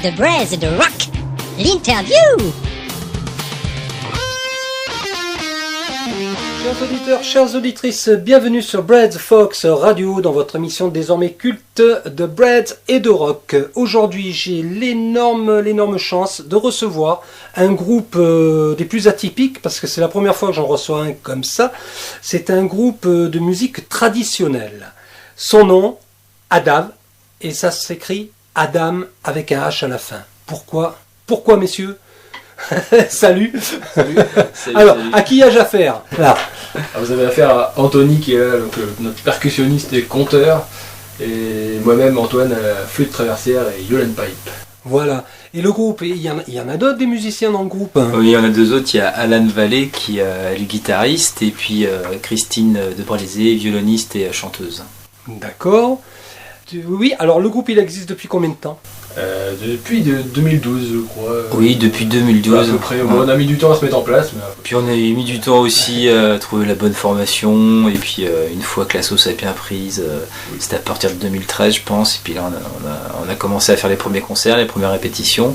de braise et de rock. L'interview. Chers auditeurs, chères auditrices, bienvenue sur Breads Fox Radio dans votre émission désormais culte de Breads et de rock. Aujourd'hui, j'ai l'énorme chance de recevoir un groupe des plus atypiques parce que c'est la première fois que j'en reçois un comme ça. C'est un groupe de musique traditionnelle. Son nom, Adam, et ça s'écrit Adam avec un H à la fin. Pourquoi, messieurs? Salut. Salut. Alors, salut. à qui ai-je affaire là? Vous avez affaire à Anthony qui est là, donc, notre percussionniste et conteur, et moi-même Antoine à la flûte traversière et Yolan Pipe. Voilà. Et le groupe, il y en a d'autres des musiciens dans le groupe hein? Oui, il y en a deux autres. Il y a Alan Vallée qui est le guitariste et puis Christine de Bralézé, violoniste et chanteuse. D'accord. Oui, alors le groupe il existe depuis combien de temps? Depuis 2012 je crois. Oui, depuis 2012. À peu près. Bon, on a mis du temps à se mettre en place. Mais... Puis on a mis du temps aussi à trouver la bonne formation. Et puis une fois que la sauce a bien prise, c'était à partir de 2013 je pense. Et puis là on a commencé à faire les premiers concerts, les premières répétitions.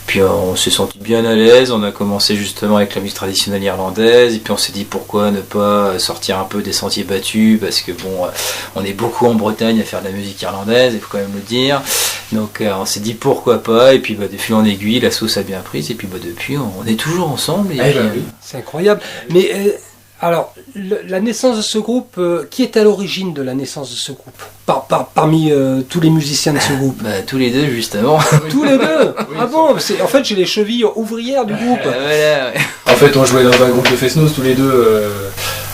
Puis on s'est senti bien à l'aise. On a commencé justement avec la musique traditionnelle irlandaise. Et puis on s'est dit pourquoi ne pas sortir un peu des sentiers battus. Parce que bon, on est beaucoup en Bretagne à faire de la musique irlandaise, il faut quand même le dire. Donc on s'est dit pourquoi pas, et puis de fil en aiguille, la sauce a bien pris, et puis depuis on est toujours ensemble. Et puis, oui. C'est incroyable. Mais alors, la naissance de ce groupe, qui est à l'origine de la naissance de ce groupe parmi tous les musiciens de ce groupe? tous les deux justement. Tous les deux. Oui, Ah bon, en fait j'ai les chevilles ouvrières du groupe. Voilà, ouais. En fait on jouait dans un groupe de Fesnos tous les deux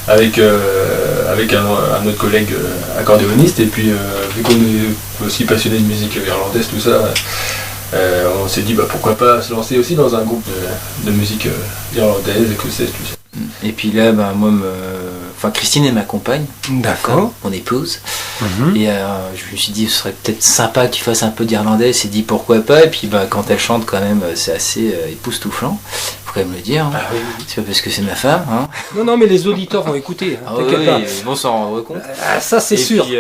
avec un autre collègue accordéoniste, et puis vu qu'on est aussi passionné de musique irlandaise, tout ça, on s'est dit pourquoi pas se lancer aussi dans un groupe de musique irlandaise, écossaise, tout ça. Et puis là, Christine est ma compagne, D'accord. mon épouse. Mhm. Et je me suis dit, ce serait peut-être sympa que tu fasses un peu d'irlandais. Elle s'est dit pourquoi pas. Et puis quand elle chante, quand même, c'est assez époustouflant. Faut quand même le dire. Hein. Ah oui. C'est pas parce que c'est ma femme. Hein. Non, mais les auditeurs vont écouter. Hein, t'inquiète pas. Ils vont s'en rendre compte. Ah, ça c'est sûr. Et puis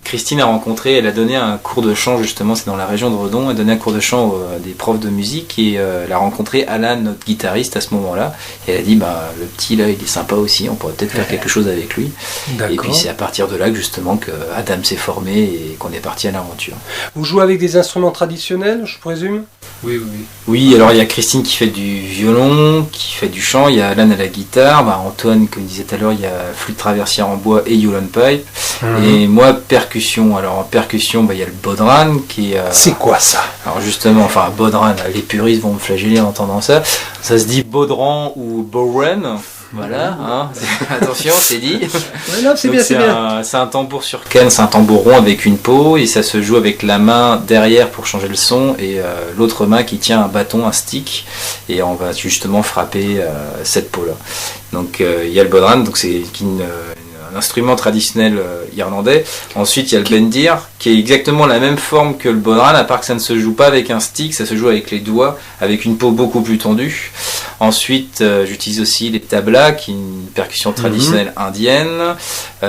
Christine a rencontré, elle a donné un cours de chant justement, c'est dans la région de Redon, elle a donné un cours de chant à des profs de musique, et elle a rencontré Alan, notre guitariste à ce moment-là, et elle a dit le petit là il est sympa aussi, on pourrait peut-être faire quelque chose avec lui. D'accord. Et puis c'est à partir de là que justement que Adam s'est formé et qu'on est parti à l'aventure. Vous jouez avec des instruments traditionnels, je présume? Oui. Oui, alors il y a Christine qui fait du violon, qui fait du chant, il y a Alan à la guitare, Antoine, comme je disais tout à l'heure, il y a flûte traversière en bois et Yolan Pipe, et moi percussion. Alors en percussion, il y a le bodhran qui est... C'est quoi ça? Alors justement, bodhran, les puristes vont me flageller en entendant ça, ça se dit bodhran ou bodhran. Voilà, hein. Attention, c'est dit. Ouais, non, c'est Donc, bien, c'est bien. C'est un tambour sur canne, c'est un tambour rond avec une peau, et ça se joue avec la main derrière pour changer le son, et l'autre main qui tient un bâton, un stick, et on va justement frapper cette peau-là. Donc il y a le bodhran, donc c'est un instrument traditionnel irlandais. Ensuite il y a le bendir, qui est exactement la même forme que le bodhran, à part que ça ne se joue pas avec un stick, ça se joue avec les doigts, avec une peau beaucoup plus tendue. Ensuite j'utilise aussi les tablas, qui est une percussion traditionnelle indienne.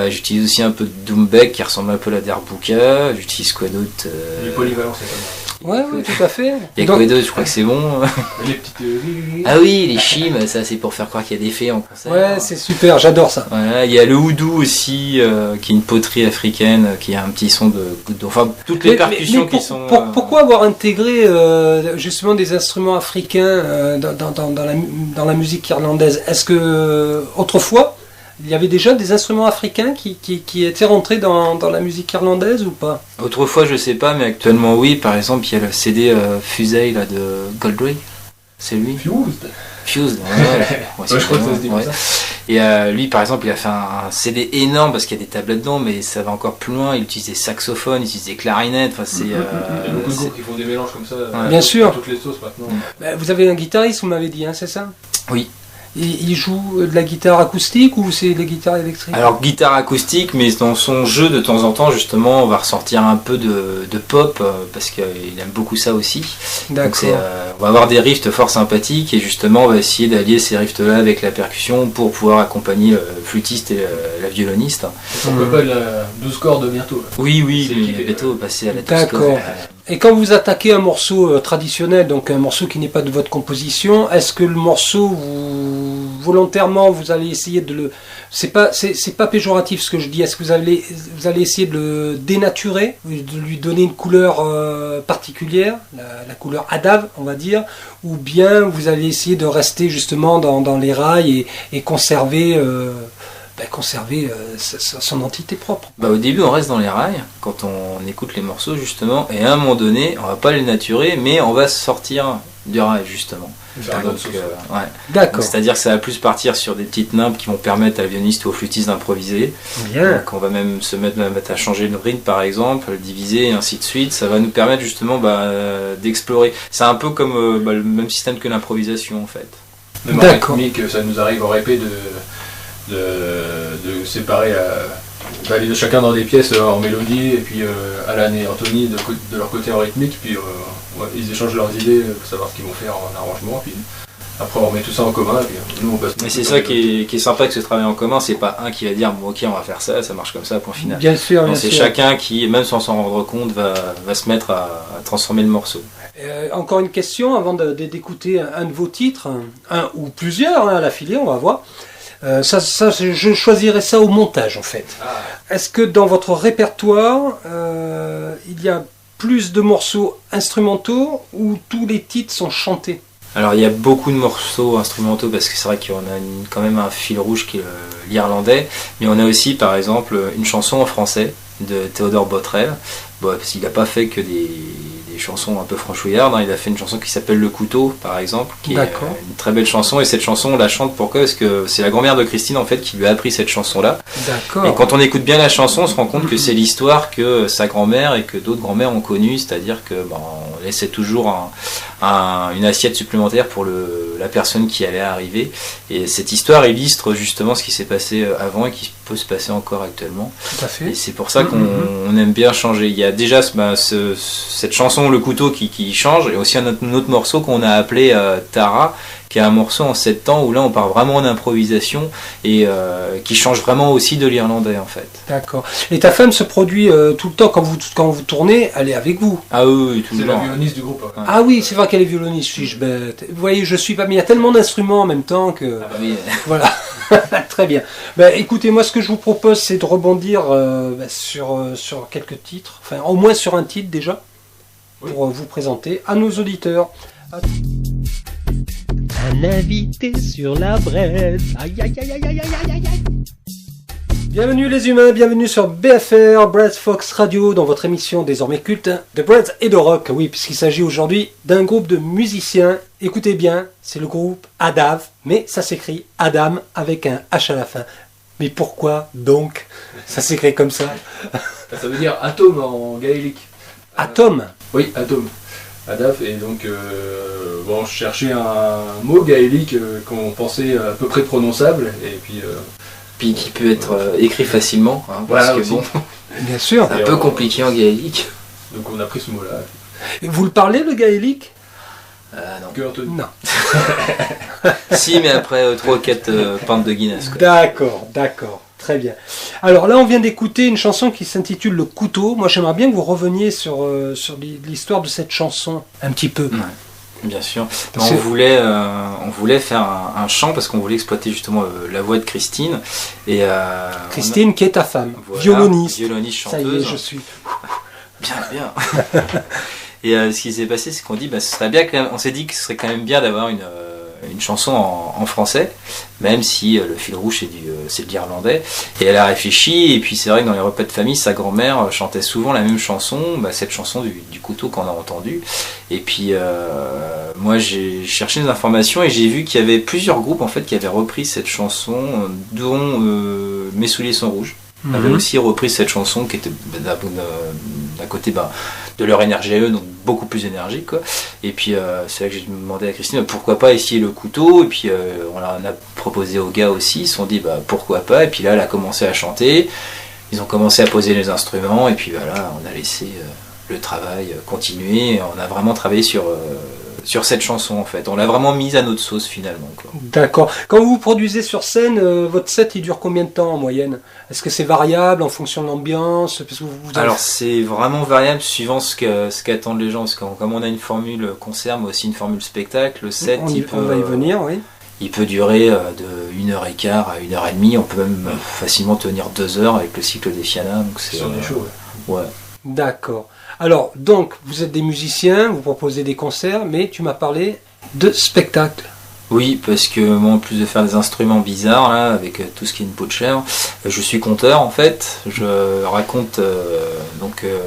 J'utilise aussi un peu de doumbek, qui ressemble un peu à la derbuka. J'utilise quoi d'autre Les polyvalents, c'est pas Ouais, tout à fait. il y a quoi d'autre, je crois que c'est bon. mal. Les petites... Ah oui, les chimes, ça c'est pour faire croire qu'il y a des fées en concert. Ouais, c'est super, j'adore ça. Voilà, il y a le houdou aussi, qui est une poterie africaine, qui a un petit son enfin, toutes les percussions qui sont... Pourquoi avoir intégré justement des instruments africains dans la musique irlandaise? Est-ce que autrefois, il y avait déjà des instruments africains qui étaient rentrés dans la musique irlandaise ou pas? Autrefois, je sais pas, mais actuellement, oui. Par exemple, il y a le CD Fusey là, de Goldring. C'est lui. Fused. Ouais, je crois que ça se dit comme ça. Et lui, par exemple, il a fait un CD énorme parce qu'il y a des tablettes dedans, mais ça va encore plus loin. Il utilise des saxophones, il utilise des clarinettes. Enfin, c'est. Il y a beaucoup de groupes qui font des mélanges comme ça. Bien sûr. Toutes les sauces maintenant. Vous avez un guitariste, vous m'avez dit, hein, c'est ça? Oui. Il joue de la guitare acoustique ou c'est des guitares électriques? Alors guitare acoustique, mais dans son jeu de temps en temps justement on va ressortir un peu de pop parce qu'il aime beaucoup ça aussi. Donc on va avoir des riffs fort sympathiques et justement on va essayer d'allier ces riffs là avec la percussion pour pouvoir accompagner le flûtiste et la violoniste. On peut pas la 12 cordes bientôt. Là. Oui, bientôt passer à la 12 cordes. D'accord. Et quand vous attaquez un morceau traditionnel, donc un morceau qui n'est pas de votre composition, est-ce que le morceau, volontairement, vous allez essayer de le... C'est pas péjoratif ce que je dis, est-ce que vous allez essayer de le dénaturer, de lui donner une couleur particulière, la couleur Adav, on va dire, ou bien vous allez essayer de rester justement dans les rails et conserver... son entité propre. Au début, on reste dans les rails quand on écoute les morceaux, justement, et à un moment donné, on va pas les naturer, mais on va sortir du rail, justement. Donc, D'accord. C'est-à-dire que ça va plus partir sur des petites nappes qui vont permettre à la violoniste ou au flûtiste d'improviser. Bien. Donc on va même se mettre à changer le rythme, par exemple, le diviser, et ainsi de suite. Ça va nous permettre justement d'explorer. C'est un peu comme le même système que l'improvisation, en fait. Même en rythmique, ça nous arrive en répé de séparer d'aller de chacun dans des pièces en mélodie et puis Alan et Anthony de leur côté en rythmique, puis ils échangent leurs idées pour savoir ce qu'ils vont faire en arrangement, puis après on remet tout ça en commun et puis nous on passe. Et c'est ça qui est sympa avec ce travail en commun, c'est pas un qui va dire bon, ok on va faire ça, ça marche comme ça, point final. Bien sûr, c'est chacun qui, même sans s'en rendre compte, va se mettre à transformer le morceau. Encore une question avant d'écouter un de vos titres, un ou plusieurs à l'affilée, on va voir. Je choisirais ça au montage en fait. Est-ce que dans votre répertoire, il y a plus de morceaux instrumentaux ou tous les titres sont chantés? Alors il y a beaucoup de morceaux instrumentaux parce que c'est vrai qu'on a quand même un fil rouge qui est l'irlandais, mais on a aussi par exemple une chanson en français de Théodore Botrel, parce qu'il n'a pas fait que des chansons un peu franchouillardes, il a fait une chanson qui s'appelle Le Couteau par exemple, qui est une très belle chanson, et cette chanson on la chante pourquoi? Parce que c'est la grand-mère de Christine en fait qui lui a appris cette chanson là. D'accord. Et quand on écoute bien la chanson, on se rend compte que c'est l'histoire que sa grand-mère et que d'autres grand-mères ont connue, c'est-à-dire que on laissait toujours une assiette supplémentaire pour la personne qui allait arriver, et cette histoire illustre justement ce qui s'est passé avant et qui peut se passer encore actuellement. Tout à fait. Et c'est pour ça qu'on aime bien changer. Il y a déjà cette chanson Le Couteau qui change, et aussi un autre morceau qu'on a appelé Tara, qui est un morceau en 7 temps où là on part vraiment en improvisation et qui change vraiment aussi de l'irlandais en fait. D'accord. Et ta femme se produit tout le temps quand vous tournez, elle est avec vous? Ah oui, tout le temps. C'est la violoniste du groupe. Ouais. Ah oui, c'est vrai qu'elle est violoniste, suis-je bête. Vous voyez, je suis pas, mais il y a tellement d'instruments en même temps que... Ah bah oui. Voilà. Très bien. Écoutez, moi ce que je vous propose c'est de rebondir sur quelques titres, enfin au moins sur un titre déjà, pour vous présenter à nos auditeurs. Un invité sur la braise. Aïe aïe aïe aïe aïe aïe aïe aïe. Bienvenue les humains, bienvenue sur BFR, Breads Fox Radio, dans votre émission désormais culte de Breads et de rock. Oui, puisqu'il s'agit aujourd'hui d'un groupe de musiciens. Écoutez bien, c'est le groupe Adav, mais ça s'écrit Adam avec un H à la fin. Mais pourquoi donc ça s'écrit comme ça? Ça veut dire atome en gaélique. Atome? Oui, atome. Adaf, et donc je cherchais un mot gaélique qu'on pensait à peu près prononçable, et puis qui peut être écrit facilement, voilà, parce que aussi. Bien sûr. c'est un peu compliqué en gaélique. Donc on a pris ce mot-là. Vous le parlez le gaélique? Non. Que Anthony. Non. Si, mais après 3 ou 4 pintes de Guinness. Quoi. D'accord. Très bien. Alors là, on vient d'écouter une chanson qui s'intitule Le Couteau. Moi, j'aimerais bien que vous reveniez sur l'histoire de cette chanson, un petit peu. Ouais, bien sûr. On voulait faire un chant parce qu'on voulait exploiter justement la voix de Christine. Et, Christine, qui est ta femme, voilà, violoniste. Violoniste, chanteuse. Ça y est, je suis. Bien. Et ce qui s'est passé, c'est qu'on dit, ce serait bien quand même, on s'est dit que ce serait quand même bien d'avoir une chanson en français, même si le fil rouge c'est de l'irlandais. Et elle a réfléchi, et puis c'est vrai que dans les repas de famille, sa grand-mère chantait souvent la même chanson, cette chanson du couteau qu'on a entendu. Et puis moi j'ai cherché des informations et j'ai vu qu'il y avait plusieurs groupes en fait qui avaient repris cette chanson, dont Mes souliers sont rouges. Avait aussi repris cette chanson qui était d'un côté de leur énergie à eux, donc beaucoup plus énergique quoi. Et puis c'est là que j'ai demandé à Christine pourquoi pas essayer le couteau, et puis on a proposé aux gars aussi, ils se sont dit pourquoi pas, et puis là elle a commencé à chanter, ils ont commencé à poser les instruments, et puis voilà, on a laissé le travail continuer, on a vraiment travaillé sur sur cette chanson en fait. On l'a vraiment mise à notre sauce finalement, quoi. D'accord. Quand vous produisez sur scène, votre set il dure combien de temps en moyenne? Est-ce que c'est variable en fonction de l'ambiance? Parce que vous avez- Alors c'est vraiment variable suivant ce qu'attendent les gens, parce que comme on a une formule concert mais aussi une formule spectacle, le set on va y venir, oui. il peut durer de 1h15 à 1h30, on peut même facilement tenir 2 heures avec le cycle des Fianna, donc c'est Sur des shows, ouais. ouais. D'accord. Alors, donc, vous êtes des musiciens, vous proposez des concerts, mais tu m'as parlé de spectacles. Oui, parce que moi, en plus de faire des instruments bizarres, là, avec tout ce qui est une peau de chèvre, je suis conteur en fait. Je raconte,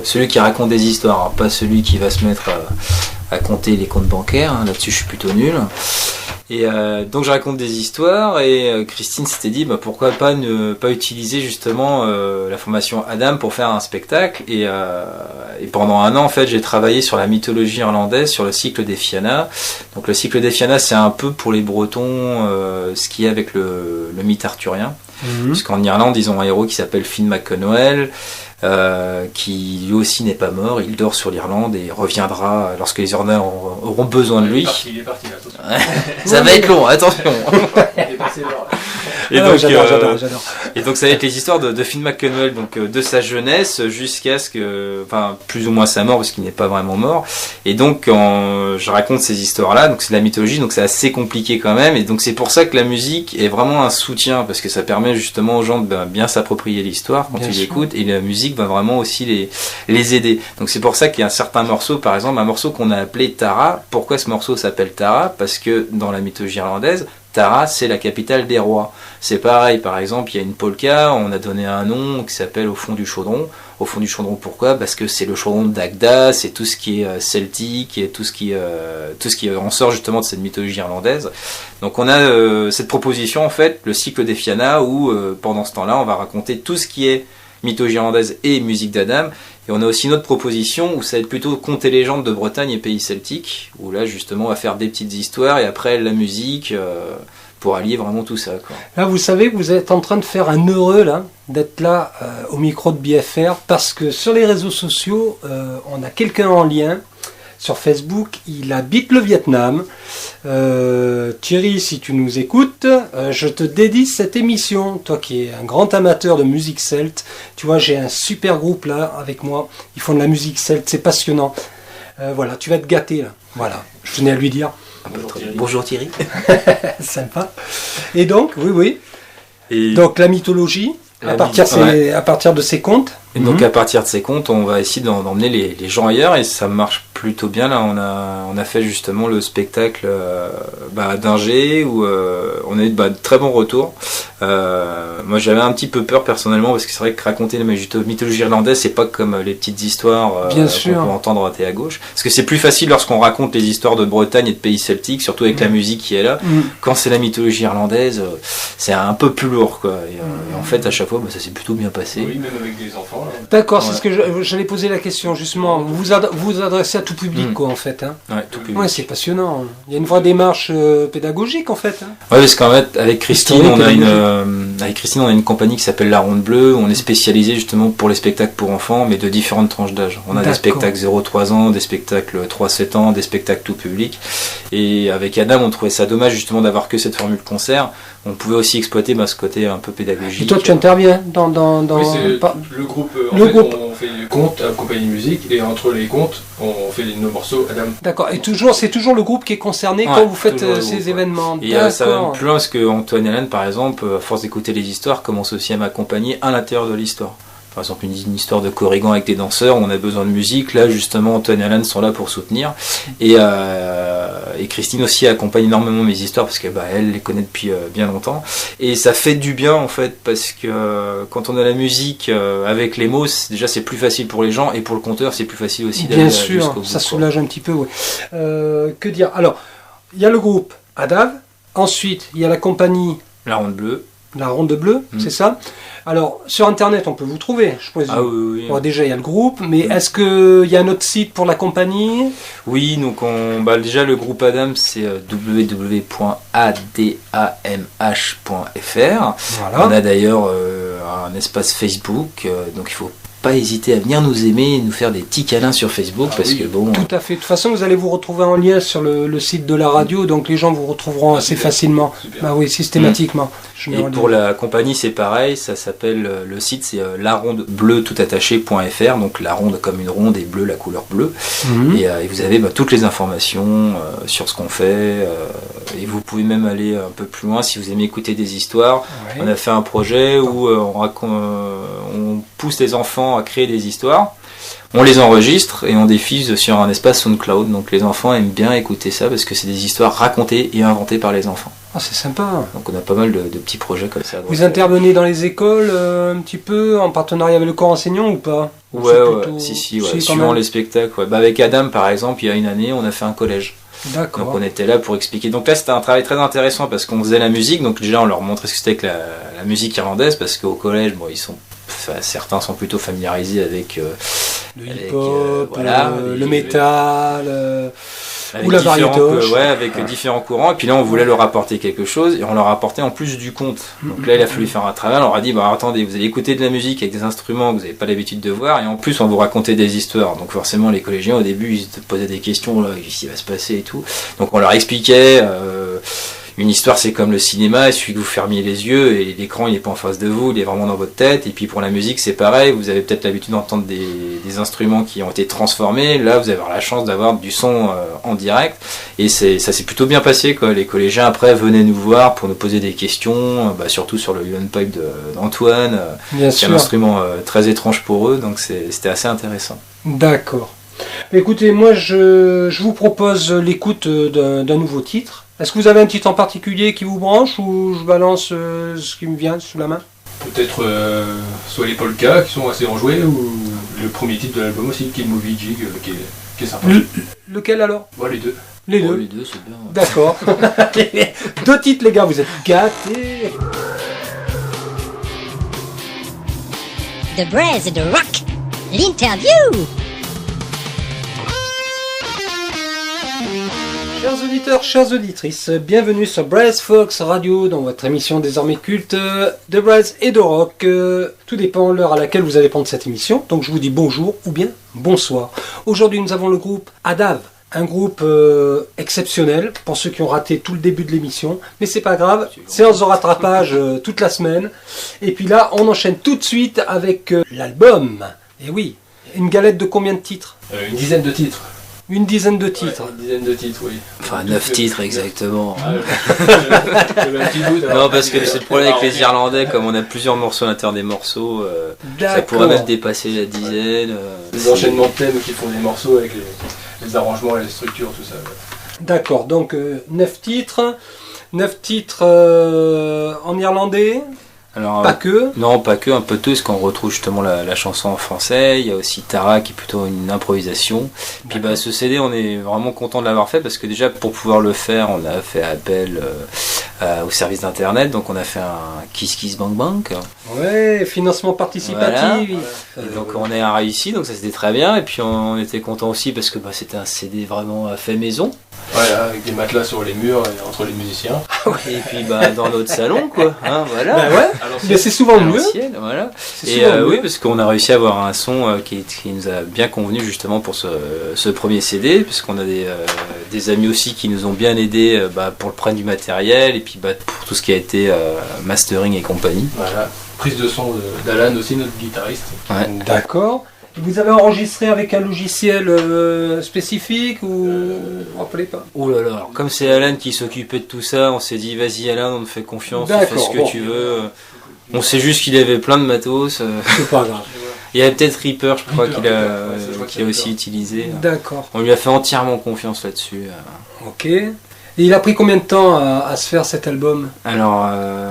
celui qui raconte des histoires, hein, pas celui qui va se mettre à compter les comptes bancaires, hein, là-dessus je suis plutôt nul. Et donc je raconte des histoires et Christine s'était dit pourquoi pas ne pas utiliser justement la formation Adam pour faire un spectacle et pendant un an en fait j'ai travaillé sur la mythologie irlandaise, sur le cycle des Fianna. Donc le cycle des Fianna c'est un peu pour les Bretons ce qui est avec le mythe arthurien, puisqu'en Irlande ils ont un héros qui s'appelle Finn McConwell. Qui lui aussi n'est pas mort, il dort sur l'Irlande et reviendra lorsque les Irlandais auront besoin de lui. Il est parti là, attention. Ça va être long, attention. Il est passé l'heure, là. Et, Ah, donc, j'adore. et donc ça va être les histoires de Finn McConwell, donc de sa jeunesse jusqu'à ce que, enfin plus ou moins sa mort parce qu'il n'est pas vraiment mort. Et donc je raconte ces histoires-là, donc c'est de la mythologie, donc c'est assez compliqué quand même. Et donc c'est pour ça que la musique est vraiment un soutien parce que ça permet justement aux gens de bien s'approprier l'histoire quand Bien ils sûr. l'écoutent et la musique va vraiment aussi les aider. Donc c'est pour ça qu'il y a un certain morceau, par exemple un morceau qu'on a appelé Tara. Pourquoi ce morceau s'appelle Tara? Parce que dans la mythologie irlandaise, Tara, c'est la capitale des rois. C'est pareil, par exemple, il y a une polka, on a donné un nom qui s'appelle Au fond du chaudron. Au fond du chaudron, pourquoi? Parce que c'est le chaudron de Dagda, c'est tout ce qui est celtique et tout ce qui en sort justement de cette mythologie irlandaise. Donc on a cette proposition, en fait, le cycle des Fianna, où pendant ce temps-là, on va raconter tout ce qui est mythologie irlandaise et musique d'Adam. Et on a aussi une autre proposition où ça va être plutôt contes et légendes de Bretagne et pays celtiques, où là justement on va faire des petites histoires et après la musique pour allier vraiment tout ça, quoi. Là, vous savez, vous êtes en train de faire un heureux, là, d'être là au micro de BFR, parce que sur les réseaux sociaux, on a quelqu'un en lien. Sur Facebook, il habite le Vietnam. Thierry, si tu nous écoutes, je te dédie cette émission. Toi qui es un grand amateur de musique celte, tu vois, j'ai un super groupe là avec moi. Ils font de la musique celte, c'est passionnant. Voilà, tu vas te gâter là. Voilà, je tenais à lui dire. Bonjour Thierry. Sympa. Et donc, oui. Et Donc la mythologie, à partir de ces contes. Et donc à partir de ces contes, on va essayer d'emmener les gens ailleurs et ça marche plutôt bien. Là, on a fait justement le spectacle d'Ingé où on a eu de très bons retours. Moi, j'avais un petit peu peur personnellement parce que c'est vrai que raconter la mythologie irlandaise, c'est pas comme les petites histoires qu'on peut entendre à droite et à gauche. Parce que c'est plus facile lorsqu'on raconte les histoires de Bretagne et de pays celtiques, surtout avec la musique qui est là. Quand c'est la mythologie irlandaise, c'est un peu plus lourd, quoi. Et en fait, à chaque fois, ça s'est plutôt bien passé. Oui, même avec des enfants. Là. D'accord, c'est ce que j'allais poser la question justement. Vous adressez à tout public, quoi, en fait. Hein. Ouais, tout public. Ouais, c'est passionnant. Il y a une vraie démarche pédagogique, en fait. Hein. Ouais, parce qu'en fait, avec Christine, on a une compagnie qui s'appelle La Ronde Bleue. Où on est spécialisé justement pour les spectacles pour enfants, mais de différentes tranches d'âge. On a des spectacles 0-3 ans, des spectacles 3-7 ans, des spectacles tout public. Et avec Adam, on trouvait ça dommage justement d'avoir que cette formule concert. On pouvait aussi exploiter ce côté un peu pédagogique. Et toi, tu interviens dans Oui, c'est le groupe. On fait des contes accompagnés de musique et entre les contes, on fait nos morceaux Adam. D'accord. Et c'est toujours le groupe qui est concerné quand vous faites ces événements. Et ça va même plus loin parce que Antoine et Hélène, par exemple, à force d'écouter les histoires, commence aussi à m'accompagner à l'intérieur de l'histoire. Par exemple, une histoire de Corrigan avec des danseurs, on a besoin de musique. Là, justement, Antoine et Alan sont là pour soutenir. Et Christine aussi accompagne énormément mes histoires parce que elle les connaît depuis bien longtemps. Et ça fait du bien, en fait, parce que quand on a la musique avec les mots, déjà c'est plus facile pour les gens et pour le conteur, c'est plus facile aussi d'aller jusqu'au bout. Bien sûr, ça soulage un petit peu. Ouais. Que dire? Alors, il y a le groupe Adav. Ensuite, il y a la compagnie La Ronde Bleue. La Ronde Bleue, c'est ça. Alors, sur Internet, on peut vous trouver, je présume. Ah oui. Bon, déjà, il y a le groupe, mais est-ce qu'il y a un autre site pour la compagnie? Oui, donc déjà, le groupe Adam, c'est www.adamh.fr. Voilà. On a d'ailleurs un espace Facebook, donc il faut pas hésiter à venir nous aimer et nous faire des petits câlins sur Facebook, parce que bon... Tout à fait. De toute façon, vous allez vous retrouver en lien sur le site de la radio, donc les gens vous retrouveront assez facilement. Super. Bah oui, systématiquement. Je mets Et en pour lien. la compagnie, c'est pareil, ça s'appelle, le site c'est larondebleuttoutattaché.fr, donc la ronde comme une ronde et bleu la couleur bleue. Mhm. Et vous avez toutes les informations sur ce qu'on fait, et vous pouvez même aller un peu plus loin si vous aimez écouter des histoires. Ouais. On a fait un projet où on pousse les enfants à créer des histoires, on les enregistre et on diffuse sur un espace SoundCloud. Donc les enfants aiment bien écouter ça parce que c'est des histoires racontées et inventées par les enfants. Ah, c'est sympa. Donc on a pas mal de petits projets comme ça. Vous intervenez dans les écoles un petit peu en partenariat avec le corps enseignant ou pas? Ouais, C'est ouais, plutôt- si, quand suivant même. les spectacles. Ouais. Bah, avec Adam par exemple, il y a une année, on a fait un collège. D'accord. Donc on était là pour expliquer. Donc là c'était un travail très intéressant parce qu'on faisait la musique. Donc déjà on leur montrait ce que c'était que la musique irlandaise, parce qu'au collège, bon, certains sont plutôt familiarisés avec Le avec, hip-hop, voilà, le métal, ou la différents variétoche. avec différents courants. Et puis là on voulait leur apporter quelque chose et on leur apportait en plus du conte. Donc là il a fallu faire un travail. On leur a dit attendez, vous allez écouter de la musique avec des instruments que vous n'avez pas l'habitude de voir, et en plus on va vous raconter des histoires. Donc forcément les collégiens au début ils se posaient des questions, là, qu'est-ce qui va se passer et tout. Donc on leur expliquait une histoire, c'est comme le cinéma, il suffit que vous fermiez les yeux et l'écran il n'est pas en face de vous, il est vraiment dans votre tête. Et puis pour la musique c'est pareil, vous avez peut-être l'habitude d'entendre des instruments qui ont été transformés. Là vous avez la chance d'avoir du son en direct, et ça s'est plutôt bien passé, quoi. Les collégiens après venaient nous voir pour nous poser des questions, surtout sur le Pipe d'Antoine, Bien c'est un sûr. instrument très étrange pour eux, donc c'était assez intéressant. D'accord. Écoutez, moi je vous propose l'écoute d'un nouveau titre. Est-ce que vous avez un titre en particulier qui vous branche, ou je balance ce qui me vient sous la main? Peut-être soit les polkas qui sont assez enjoués, ou le premier titre de l'album aussi, Kill Movie Jig, qui est sympa. Lequel alors? Ouais, les deux. Les deux. Les deux c'est bien. D'accord. Deux titres les gars, vous êtes gâtés. The Braise et de Rock, l'interview. Chers auditeurs, chères auditrices, bienvenue sur Braise Fox Radio, dans votre émission désormais culte de Braise et de Rock. Tout dépend de l'heure à laquelle vous allez prendre cette émission, donc je vous dis bonjour ou bien bonsoir. Aujourd'hui nous avons le groupe Adav, un groupe exceptionnel pour ceux qui ont raté tout le début de l'émission, mais c'est pas grave, séance de rattrapage toute la semaine. Et puis là on enchaîne tout de suite avec l'album. Et oui, une galette de combien de titres? Une dizaine de titres. Une dizaine de titres. Ouais, une dizaine de titres, oui. Enfin 9 titres exactement. J'avais un petit doute, alors. Non, parce que c'est le problème avec les Irlandais, comme on a plusieurs morceaux à l'intérieur des morceaux, ça D'accord. pourrait même dépasser la dizaine. Les enchaînements de thèmes qui font des morceaux avec les arrangements et les structures, tout ça. Ouais. D'accord, donc 9 titres. 9 titres en irlandais, Alors, pas que. non, pas que, un peu tout, parce qu'on retrouve justement la chanson en français. Il y a aussi Tara qui est plutôt une improvisation. Puis ce CD, on est vraiment content de l'avoir fait, parce que déjà pour pouvoir le faire, on a fait appel au service d'internet. Donc on a fait un Kiss Kiss Bang Bang. Ouais, financement participatif. Et donc on a réussi, donc ça c'était très bien. Et puis on était content aussi parce que c'était un CD vraiment fait maison. Voilà, avec des matelas sur les murs et entre les musiciens. Et puis dans notre salon, quoi. Hein, voilà. Bah ouais, Alors, mais c'est souvent À mieux. l'ancienne, voilà. C'est Et souvent mieux. oui, parce qu'on a réussi à avoir un son qui nous a bien convenu justement pour ce premier CD, parce qu'on a des amis aussi qui nous ont bien aidés pour le prêt du matériel, et puis pour tout ce qui a été mastering et compagnie. Voilà, prise de son d'Alan aussi, notre guitariste. Ouais. D'accord. Vous avez enregistré avec un logiciel spécifique ou vous vous rappelez pas? Oh là là, alors, comme c'est Alan qui s'occupait de tout ça, on s'est dit vas-y Alan, on te fait confiance, D'accord, fais ce que bon. tu veux. On sait juste qu'il avait plein de matos. C'est pas grave. Il y avait peut-être Reaper, je crois, Reaper, qu'il a, ouais, je crois qu'il a que aussi c'est utilisé. D'accord. On lui a fait entièrement confiance là-dessus. Ok. Et il a pris combien de temps à se faire cet album? Alors,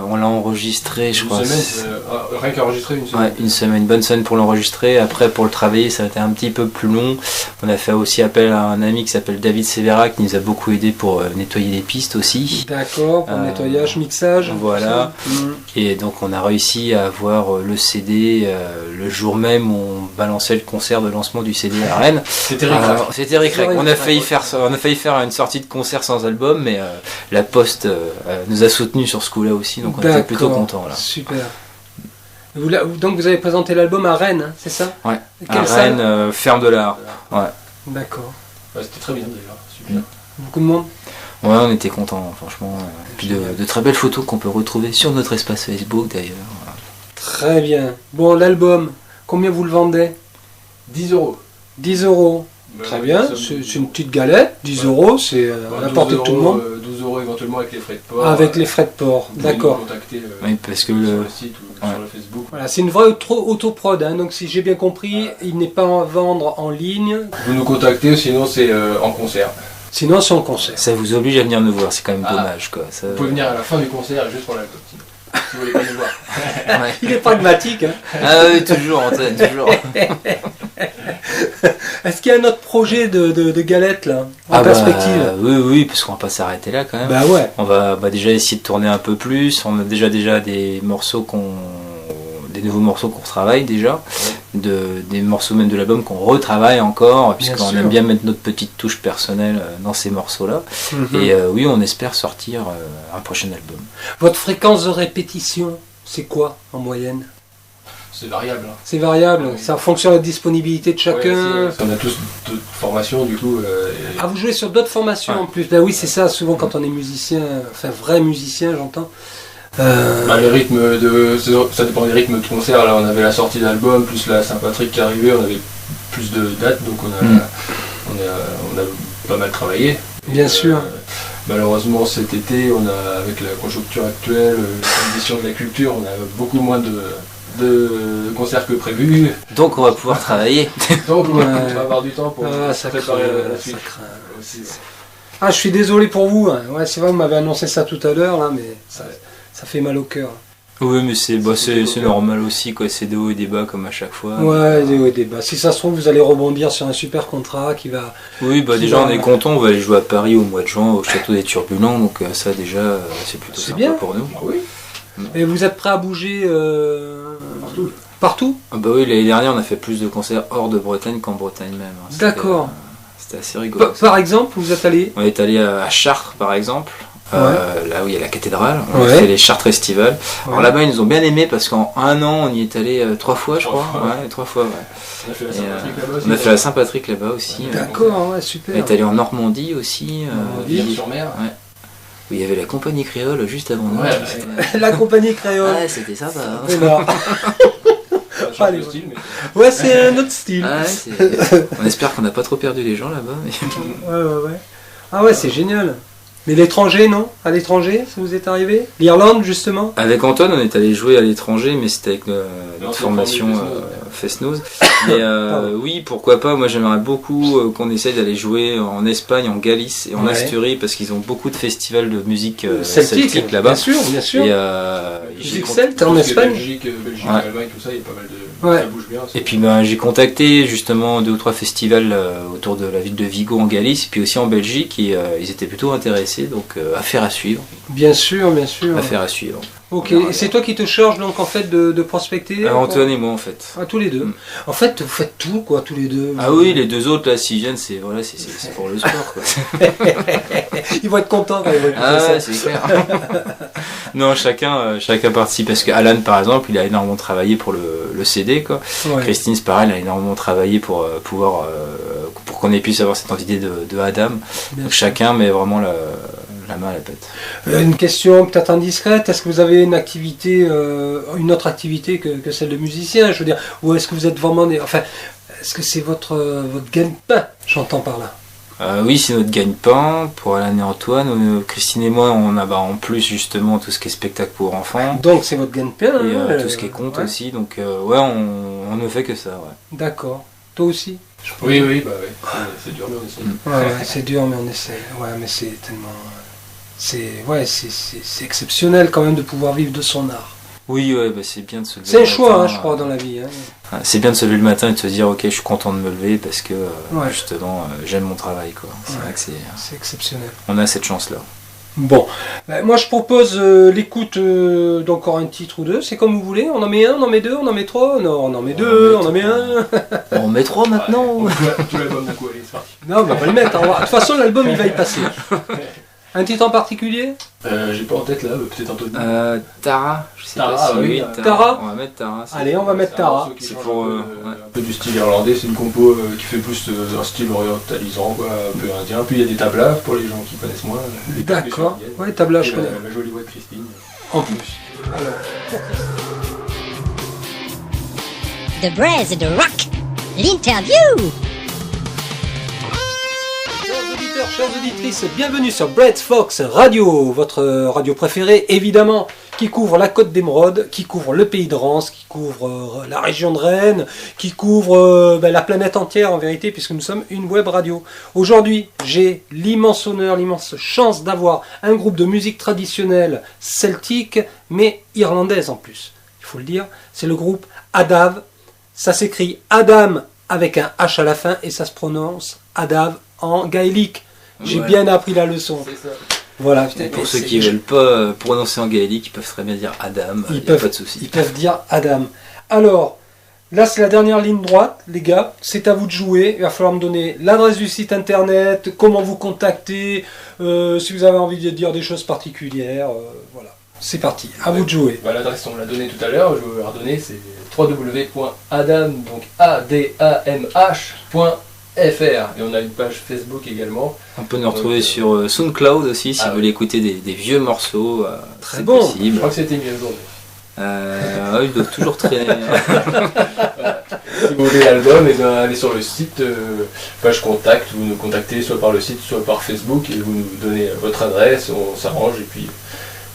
on l'a enregistré, je Une crois. semaine, rien qu'enregistrer une semaine. Ouais, une semaine, une bonne semaine pour l'enregistrer. Après, pour le travailler, ça a été un petit peu plus long. On a fait aussi appel à un ami qui s'appelle David Severa, qui nous a beaucoup aidé pour nettoyer les pistes aussi. D'accord, pour nettoyage, mixage. Voilà. tout ça. Et donc, on a réussi à avoir le CD le jour même où on balançait le concert de lancement du CD à Rennes. C'était ric-rac. C'était ric-rac. On a failli faire une sortie de concert sans album, mais la Poste nous a soutenus sur ce coup-là aussi, donc on était plutôt D'accord, contents là. Super. Donc vous avez présenté l'album à Rennes, hein, c'est ça? Ouais. Quelle À salle? Rennes, ferme de l'art. Ouais. D'accord. Ouais, c'était très bien d'ailleurs, super. Beaucoup de monde? Ouais, on était contents, franchement. Puis de très belles photos qu'on peut retrouver sur notre espace Facebook d'ailleurs. Très bien. Bon, l'album, combien vous le vendez? 10 euros. 10 euros. Très bien, c'est une petite galette. 10 euros, c'est à la portée de tout le monde. 12 euros éventuellement avec les frais de port. Avec les frais de port, Vous pouvez d'accord. nous contacter Oui, parce que sur le... le site ou sur le Facebook. Voilà, c'est une vraie autoprod, hein, donc si j'ai bien compris, il n'est pas à vendre en ligne, Vous nous contactez, sinon c'est en concert. sinon c'est en concert. Ça vous oblige à venir nous voir, c'est quand même dommage quoi. Ça... Vous pouvez venir à la fin du concert juste pour l'album. Si vous voulez pas nous voir. Ouais. Il est pragmatique. Hein. Ah oui, toujours Antoine, toujours. Est-ce qu'il y a un autre projet de galette là, en Ah perspective? oui, parce qu'on va pas s'arrêter là quand même. Bah ouais. On va déjà essayer de tourner un peu plus. On a déjà des morceaux des nouveaux morceaux qu'on retravaille déjà, des morceaux même de l'album qu'on retravaille encore, puisqu'on sûr. aime bien mettre notre petite touche personnelle dans ces morceaux-là. Mhm. Et oui, on espère sortir un prochain album. Votre fréquence de répétition, c'est quoi en moyenne? C'est variable. Hein. C'est variable, Oui. c'est en fonction de la disponibilité de chacun. Ouais, on a tous d'autres formations du coup. Ah, vous jouez sur d'autres formations Ouais. en plus? Ben oui, c'est ça, souvent quand on est musicien, enfin vrai musicien, j'entends. Bah, les rythmes ça dépend des rythmes de concert. Là, on avait la sortie d'album plus la Saint-Patrick qui arrivait, on avait plus de dates, donc on a pas mal travaillé. Bien sûr. Malheureusement, cet été, on a, avec la conjoncture actuelle, la condition de la culture, on a beaucoup moins de concerts que prévu. Donc on va pouvoir travailler. Donc Ouais. on va avoir du temps pour Ça préparer craint, la suite. ça craint. Aussi, ouais. Ah, je suis désolé pour vous. Hein. Ouais, c'est vrai, vous m'avez annoncé ça tout à l'heure, là, mais ça fait mal au cœur. Oui, mais c'est normal aussi, quoi. C'est des hauts et des bas comme à chaque fois. Ouais, des hauts et des bas. Si ça se trouve, vous allez rebondir sur un super contrat qui va... Oui, bah Qui déjà va- on est content, on va aller jouer à Paris au mois de juin au Château des Turbulents, donc ça déjà c'est plutôt C'est sympa bien. pour nous. Ah oui. Et vous êtes prêt à bouger Partout. partout? Ah bah oui, l'année dernière on a fait plus de concerts hors de Bretagne qu'en Bretagne même. Hein. D'accord. C'était assez rigolo. Par exemple, vous êtes allé... On est allé à Chartres par exemple, là où il y a la cathédrale, on Ouais. a fait les Chartres Festivals. Alors Ouais. là-bas ils nous ont bien aimé parce qu'en un an on y est allé 3 fois je crois. 3 fois. Ouais, 3 fois. Ouais. On a fait la Et, Saint-Patrick là-bas aussi. on a fait la Saint-Patrick là-bas aussi. D'accord, ouais, On super. est allé en Normandie aussi, Ville-sur-Mer. où il y avait la compagnie créole juste avant nous. Ouais, C'était- La compagnie créole. Ouais, c'était sympa. Hein. Et là. Ça change Allez, de ouais. style, mais Ouais, c'est un autre style. Ah ouais, c'est- on espère qu'on n'a pas trop perdu les gens là-bas. Mais... Ouais. Ah ouais, c'est génial. Mais l'étranger, non? À l'étranger, ça vous est arrivé? L'Irlande, justement? Avec Antoine, on est allé jouer à l'étranger, mais c'était avec notre c'est formation Fest-Noz, Fest-Noz. Mais oui, pourquoi pas. Moi, j'aimerais beaucoup qu'on essaye d'aller jouer en Espagne, en Galice et en Ouais. Asturie, parce qu'ils ont beaucoup de festivals de musique Celtique, celtique là-bas. bien sûr. Et, Musique j'ai celte en tout ce qui est Espagne? Belgique, Ouais. Allemagne, tout ça, il y a pas mal de. Ouais. Ça bouge bien. Et puis j'ai contacté justement 2 ou 3 festivals autour de la ville de Vigo en Galice, et puis aussi en Belgique, et ils étaient plutôt intéressés, donc affaire à suivre. Bien sûr, bien sûr. Affaire à suivre. Ok, et c'est toi qui te charges donc en fait de prospecter? Antoine et moi en fait. Ah, tous les deux. Mm. En fait, vous faites tout, quoi, tous les deux. Ah oui, les 2 autres là, s'ils viennent, c'est voilà, c'est pour le sport quoi. Ils vont être contents quand ils vont écouter Ah ça. ouais, c'est clair. Non, chacun participe, parce que Alan par exemple, il a énormément travaillé pour le CD quoi. Ouais. Christine, c'est pareil, elle a énormément travaillé pour pouvoir pour qu'on puisse avoir cette entité de Adam. Bien Donc sûr. chacun met vraiment la main à la pâte. Une question peut-être indiscrète, est-ce que vous avez une activité, une autre activité que celle de musicien, je veux dire, ou est-ce que vous êtes vraiment enfin, est-ce que c'est votre gagne-pain, j'entends par là? Oui, c'est notre gagne-pain pour Alan et Antoine. Christine et moi, on a en plus justement tout ce qui est spectacle pour enfants. Donc c'est votre gagne-pain, Et hein, tout ce qui est compte ouais. aussi. Donc ouais, on ne fait que ça. Ouais. D'accord. Toi aussi? Oui, bah oui. C'est dur, mais on essaie. Ouais, c'est dur, mais on essaie. Ouais, mais c'est tellement... C'est exceptionnel quand même de pouvoir vivre de son art. Oui, ouais, bah, c'est bien de se lever. C'est un le choix, matin, hein, je crois, dans la vie. Hein. C'est bien de se lever le matin et de se dire, ok, je suis content de me lever parce que Ouais. justement, j'aime mon travail. Quoi. C'est Ouais. vrai que C'est exceptionnel. on a cette chance-là. Bon, moi je propose l'écoute d'encore un titre ou deux, c'est comme vous voulez, on en met un, on en met deux, on en met trois, non, on en met deux, on en met un. On met 3 maintenant. Tout l'album d'un coup, allez, c'est parti. Non, on va pas le mettre, de toute façon l'album il va y passer. Un titre en particulier? J'ai pas en tête là, peut-être Anthony. Tara, je sais Tara, pas si oui. Tara. On va mettre Tara. Allez, on va mettre Tara. C'est C'est pour pour, un peu du style irlandais, c'est une compo qui fait plus un style orientalisant, quoi, un peu indien. Puis il y a des tablas pour les gens qui connaissent moins. Les D'accord. percussions indiennes. Ouais, tabla, je Et connais. la jolie voix de Christine. En plus. The Braise de Rock, l'interview. Chers auditeurs, chères auditrices, bienvenue sur Bread Fox Radio, votre radio préférée, évidemment, qui couvre la Côte d'Émeraude, qui couvre le pays de Rance, qui couvre la région de Rennes, qui couvre la planète entière en vérité, puisque nous sommes une web radio. Aujourd'hui, j'ai l'immense honneur, l'immense chance d'avoir un groupe de musique traditionnelle celtique, mais irlandaise en plus. Il faut le dire, c'est le groupe Adav. Ça s'écrit Adam avec un H à la fin et ça se prononce Adav en gaélique. J'ai Ouais. bien appris la leçon. C'est ça. Voilà, putain, Et pour mais ceux c'est- qui veulent pas prononcer en gaélique, ils peuvent très bien dire Adam, Ils il n'y a peuvent- pas de souci. Ils peuvent dire Adam. Alors, là c'est la dernière ligne droite, les gars. C'est à vous de jouer. Il va falloir me donner l'adresse du site internet, comment vous contacter, si vous avez envie de dire des choses particulières. Voilà. C'est parti, à vous de jouer. Bah, l'adresse on l'a donnée tout à l'heure, je vais la redonner, c'est www.adam, donc adamh.fr. Et on a une page Facebook également. On peut nous retrouver sur SoundCloud aussi si Ah vous voulez écouter des vieux morceaux. Très c'est bon. Je possible. crois que c'était mieux aujourd'hui. Ils doivent toujours traîner. Si vous voulez l'album, et bien allez sur le site, page contact, vous nous contactez soit par le site, soit par Facebook, et vous nous donnez votre adresse, on s'arrange,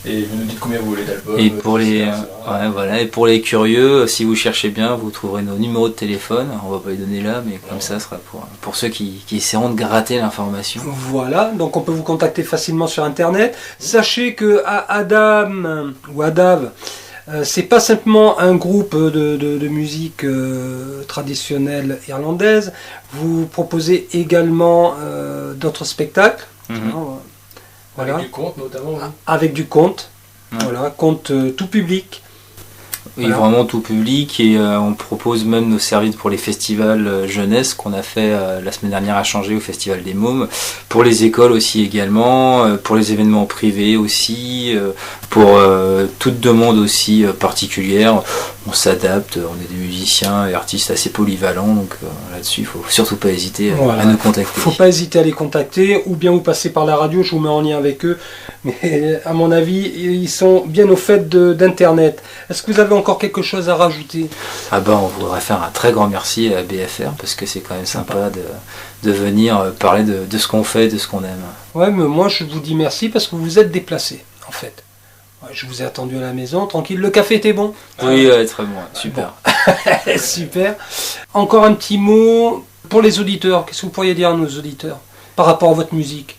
et vous nous dites combien vous voulez d'albums. Et pour les, etc. ouais, voilà. Et pour les curieux, si vous cherchez bien, vous trouverez nos numéros de téléphone. On va pas les donner là, mais comme ça, ce sera pour ceux qui essaieront de gratter l'information. Voilà, donc on peut vous contacter facilement sur internet. Sachez que Adam ou Adav, c'est pas simplement un groupe de musique traditionnelle irlandaise. Vous proposez également d'autres spectacles. Mhm. Voilà. Avec du compte notamment. Oui. Avec du conte. Ouais. Voilà, conte tout public. Oui, Voilà. vraiment tout public, et on propose même nos services pour les festivals jeunesse qu'on a fait la semaine dernière à Changer au Festival des Mômes, pour les écoles aussi également, pour les événements privés aussi, pour toute demande aussi particulière. On s'adapte, on est des musiciens et artistes assez polyvalents, donc là-dessus il faut surtout pas hésiter Voilà. à nous contacter. Faut pas hésiter à les contacter, ou bien vous passez par la radio, je vous mets en lien avec eux. Mais à mon avis, ils sont bien au fait d'internet. Est-ce que vous avez encore quelque chose à rajouter? Ah ben, on voudrait faire un très grand merci à BFR parce que c'est quand même sympa de venir parler de ce qu'on fait, de ce qu'on aime. Ouais, mais moi je vous dis merci parce que vous vous êtes déplacés, en fait. Ouais, je vous ai attendu à la maison, tranquille. Le café était bon? Oui, très bon, super. Super. Encore un petit mot pour les auditeurs. Qu'est-ce que vous pourriez dire à nos auditeurs par rapport à votre musique?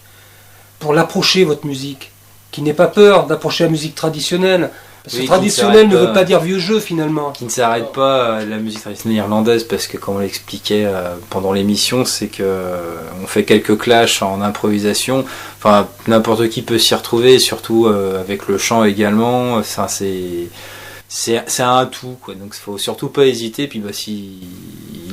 Pour l'approcher, votre musique. Qui n'ait pas peur d'approcher la musique traditionnelle. Parce que Oui, qui traditionnel ne ne s'arrête veut pas. pas dire vieux jeu finalement. Qui ne s'arrête pas à la musique traditionnelle irlandaise parce que comme on l'expliquait pendant l'émission, c'est que on fait quelques clashs en improvisation. Enfin, n'importe qui peut s'y retrouver, surtout avec le chant également. Enfin, c'est un tout, quoi. Donc il faut surtout pas hésiter. Puis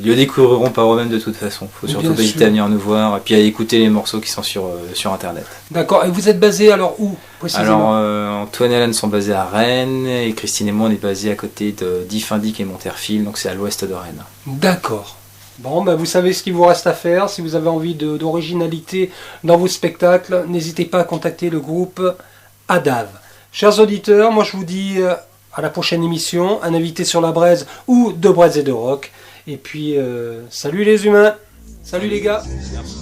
ils le découvriront par eux-mêmes de toute façon. Il faut surtout Bien pas hésiter sûr. à venir nous voir et puis à écouter les morceaux qui sont sur internet. D'accord. Et vous êtes basé alors où précisément? Alors Antoine et Hélène sont basés à Rennes et Christine et moi on est basés à côté de Diffindic et Monterfil, donc c'est à l'ouest de Rennes. D'accord. Bon, ben vous savez ce qu'il vous reste à faire. Si vous avez envie d'originalité dans vos spectacles, n'hésitez pas à contacter le groupe Adav. Chers auditeurs, moi je vous dis à la prochaine émission, un invité sur la braise ou de braise et de rock. Et puis, salut les humains, salut les gars. Merci.